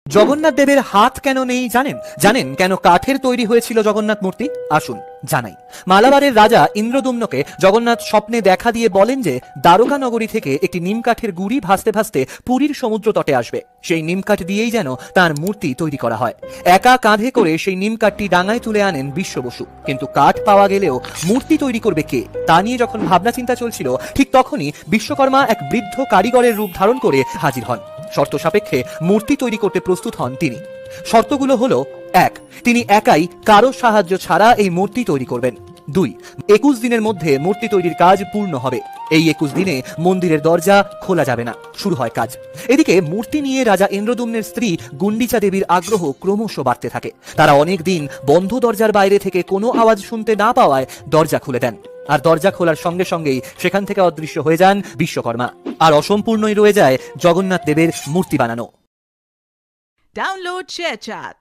জগন্নাথ দেবের হাত কেন নেই জানেন? জানেন কেন কাঠের তৈরি হয়েছিল জগন্নাথ মূর্তি? আসুন জানাই। মালাবারের রাজা ইন্দ্রদুম্নকে জগন্নাথ স্বপ্নে দেখা দিয়ে বলেন যে দ্বারকা নগরী থেকে একটি নিমকাঠের গুড়ি ভাসতে ভাসতে পুরীর সমুদ্র তটে আসবে। সেই নিমকাঠ দিয়েই যেন তার মূর্তি তৈরি করা হয়। একা কাঁধে করে সেই নিমকাঠটি ডাঙায় তুলে আনেন বিশ্ব বসু। কিন্তু কাঠ পাওয়া গেলেও মূর্তি তৈরি করবে কে, তা নিয়ে যখন ভাবনা চিন্তা চলছিল, ঠিক তখনই বিশ্বকর্মা এক বৃদ্ধ কারিগরের রূপ ধারণ করে হাজির হন। শর্ত সাপেক্ষে মূর্তি তৈরি করতে প্রস্তুত হন তিনি। শর্তগুলো হলো: 1. তিনি একাই কারো সাহায্য ছাড়া এই মূর্তি তৈরি করবেন। 2. 21 দিনের মধ্যে মূর্তি তৈরির কাজ পূর্ণ হবে। এই 21 দিনে মন্দিরের দরজা খোলা যাবে না, শুরু হয় কাজ। এদিকে মূর্তি নিয়ে রাজা ইন্দ্রদুম্নের স্ত্রী গুন্ডিচা দেবীর আগ্রহ ক্রমশ বাড়তে থাকে। তারা অনেক দিন বন্ধ দরজার বাইরে থেকে কোনো আওয়াজ শুনতে না পাওয়ায় দরজা খুলে দেন। আর দরজা খোলার সঙ্গে সঙ্গেই সেখান থেকে অদৃশ্য হয়ে যান বিশ্বকর্মা। আর অসম্পূর্ণই রয়ে যায় জগন্নাথ দেবের মূর্তি বানানো। Download ShareChat.